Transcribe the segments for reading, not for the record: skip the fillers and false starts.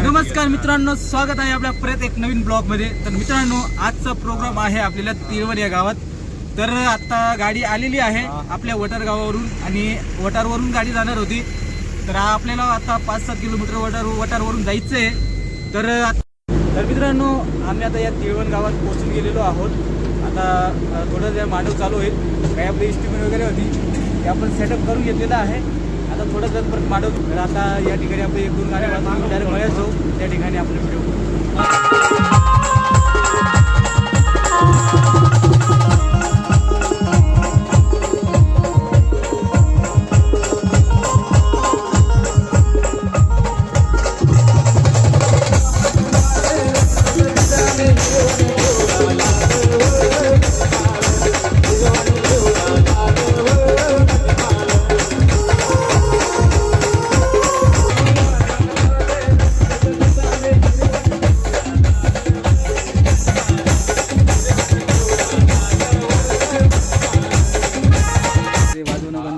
नमस्कार मित्रांनो, स्वागत आहे आपल्या परत एक नवीन ब्लॉग मध्ये। तर मित्रांनो, आजचा प्रोग्राम आहे आपल्याला तिळवण या गावात। तर आता गाडी आलेली आहे आपल्या वटार गावावरून आणि वटारवरून गाडी जाणार होती। तर आपल्याला आता 5-7 किलोमीटर वटारवरून जायचं आहे। तर मित्रांनो, आम्ही आता या तिळवण गावात पोहोचून गेलेलो आहोत। आता थोडं जे मांडव चालू होईल, काही आपली इस्टिमेट वगैरे होती ते आपण सेटअप करून घेतलेलं आहे। आता थोडं जर परत मांडव, तर आता या ठिकाणी आपण 1-2 गाड्या वाजवून डायरेक्ट मळ्यात जाऊ। त्या ठिकाणी आपण व्हिडिओ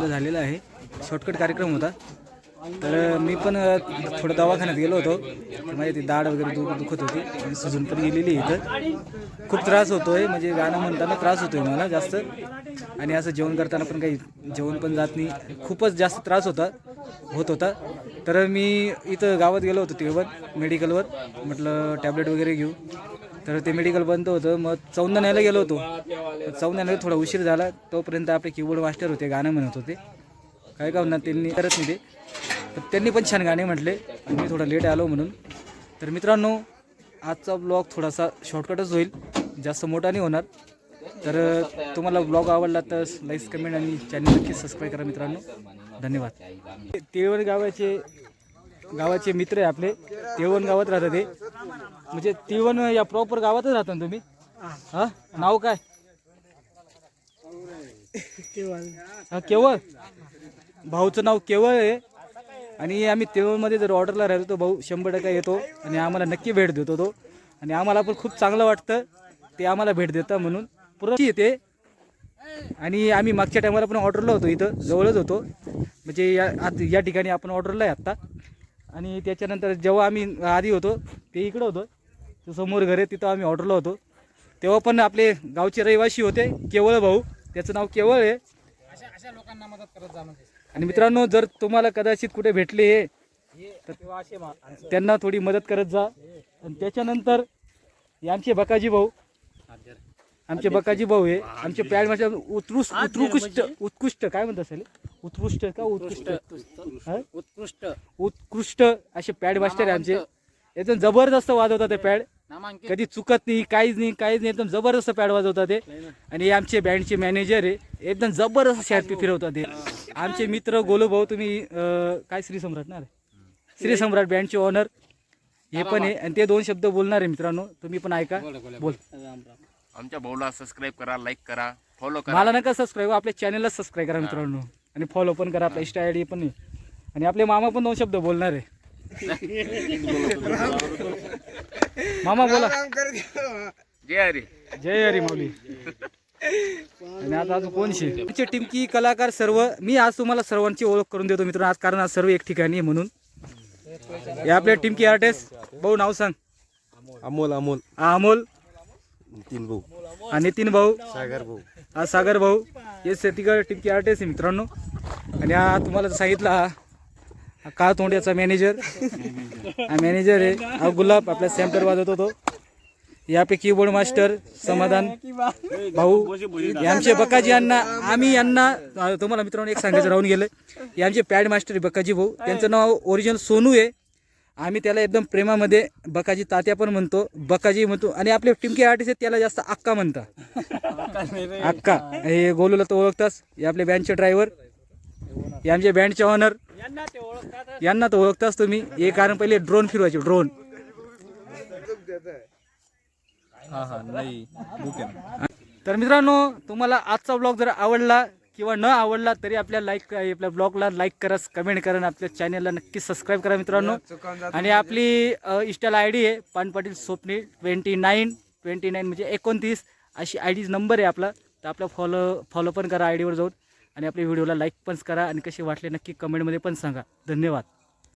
झालेला आहे। शॉर्टकट कार्यक्रम होता। तर मी पण थोडं दवाखान्यात गेलो होतो। माझी ती दाढ वगैरे दुखत होती आणि सुजून पण गेलेली इथं। खूप त्रास होतोय, म्हणजे गाणं म्हणताना त्रास होतोय मला जास्त, आणि असं जेवण करताना पण काही जेवण पण जात नाही, खूपच जास्त त्रास होत होता। तर मी इथं गावात गेलो होतो तिळवण मेडिकलवर, म्हटलं टॅबलेट वगैरे घेऊ। तर ते मेडिकल बंद होतं, मग चौंदण्याला गेलो होतो। चौंदण्याला थोडा उशीर झाला, तोपर्यंत आपले कीबोर्ड मास्टर होते, गाणं म्हणत होते। काय का ना त्यांनी करत नाही ते, तर त्यांनी पण छान गाणे म्हटले आणि मी थोडा लेट आलो म्हणून। तर मित्रांनो, आजचा ब्लॉग थोडासा शॉर्टकटच होईल, जास्त मोठा नाही होणार। तर तुम्हाला ब्लॉग आवडला तर लाईक, कमेंट आणि चॅनल नक्की सबस्क्राईब करा मित्रांनो। धन्यवाद। तिळवण गावाचे मित्र आहे आपले, तिळवण गावात राहतात ते, म्हणजे तिळवण या प्रॉपर गावातच राहता तुम्ही? हां, नाव काय? केवळ भाऊचं नाव केवळ आहे। आणि आम्ही तिळवणमध्ये जर ऑर्डरला राहिलो तर भाऊ 100% येतो आणि आम्हाला नक्की भेट देतो तो, आणि आम्हाला पण खूप चांगलं वाटतं ते आम्हाला भेट देतं म्हणून पुरं येते। आणि आम्ही मागच्या टायमाला पण ऑर्डरला होतो, इथं जवळच होतो, म्हणजे या ठिकाणी आपण ऑर्डरला आहे आत्ता। आणि त्याच्यानंतर जेव्हा आम्ही आधी होतो ते इकडं होतं, समोर घर आहे तिथं आम्ही ऑर्डरला होतो, तेव्हा पण आपले गावचे रहिवासी होते केवळ भाऊ, त्याचं नाव केवळ आहे। अशा लोकांना मदत करत जा म्हणजे। आणि मित्रांनो, जर तुम्हाला कदाचित कुठे भेटले तर त्यांना थोडी मदत करत जा। आणि त्याच्यानंतर आमचे बकाजी भाऊ आहे, आमचे पॅड मास्टर उत्कृष्ट काय म्हणतात असेल, उत्कृष्ट असे पॅड मास्टर आहे आमचे। एकदम जबरदस्त वाजवतात ते पॅड, कधी चुकत नाही, काहीच नाही, एकदम जबरदस्त पॅड वाजवतात ते। आणि आमचे बँडचे मॅनेजर आहे, एकदम जबरदस्त शॅर्पी फिरवतात ते। आमचे मित्र गोलू भाऊ, तुम्ही काय श्रीसम्राट ना, श्रीसम्राट बँडचे ओनर हे पण आहे, आणि ते 2 शब्द बोलणार आहे मित्रांनो, तुम्ही पण ऐका, बोल। आमच्या भाऊला सबस्क्राईब करा, लाईक करा, फॉलो करा। मला नका सबस्क्राईब, आपल्या चॅनलला सबस्क्राईब करा मित्रांनो, आणि फॉलो पण करा, आपल्या इंस्टा आयडी पण आहे। आणि आपले मामा पण 2 शब्द बोलणार आहे। मामा बोला। जय हरी माऊली। आणि आता अजून कोणशी आमची टीमकी कलाकार सर्व, मी आज तुम्हाला सर्वांची ओळख करून देतो मित्रांनो, आज कारण आज सर्व एक ठिकाणी आहे म्हणून। हे आपल्या टीमकी आर्टिस्ट भाऊ, नाव सांग। अमोल, नितीन भाऊ, आणि नितीन भाऊ, सागर भाऊ, हे सेटिकर टीमकी आर्टिस्ट आहे मित्रांनो। आणि हा तुम्हाला सांगितलं काळ तोंड्याचा मॅनेजर आहे, हा गुलाब आपला सॅम्पलर वाजवतो तो। यापैकी कीबोर्ड मास्टर समाधान भाऊ, यांचे बकाजी अण्णा, आम्ही यांना तुम्हाला मित्रांनो एक सांगायचं राहून गेलं, यांचे पॅड मास्टर बकाजी भाऊ, त्यांचं नाव ओरिजिनल सोनू आहे, आम्ही त्याला एकदम प्रेमामध्ये बकाजी तात्या पण म्हणतो, बकाजी म्हणतो। आणि आपले टिमकी आर्टिस्ट आहेत त्याला जास्त अक्का म्हणतात, अक्का। हे गोलूला तो ओळखतास, हे आपले बँडचे ड्रायव्हर, हे आमचे बँडचे ऑनर, यांना तो ओळखताच तुम्ही, हे कारण पहिले ड्रोन फिरवायचे, ड्रोन। तर मित्रांनो, तुम्हाला आजचा ब्लॉग जर आवडला किंवा न आवडला तरी आपल्या ब्लॉगला लाईक करा, कमेंट करा, आपल्या चॅनलला नक्की सबस्क्राईब करा मित्रांनो। आणि आपली इंस्टाला आयडी आहे पानपाटील स्वप्नील 29 म्हणजे 29 अशी आयडी नंबर आहे आपला। तर आपला फॉलो पण करा आयडीवर जाऊन, आणि आपल्या व्हिडिओला लाईक पण करा, आणि कसे वाटले नक्की कमेंटमध्ये पण सांगा। धन्यवाद।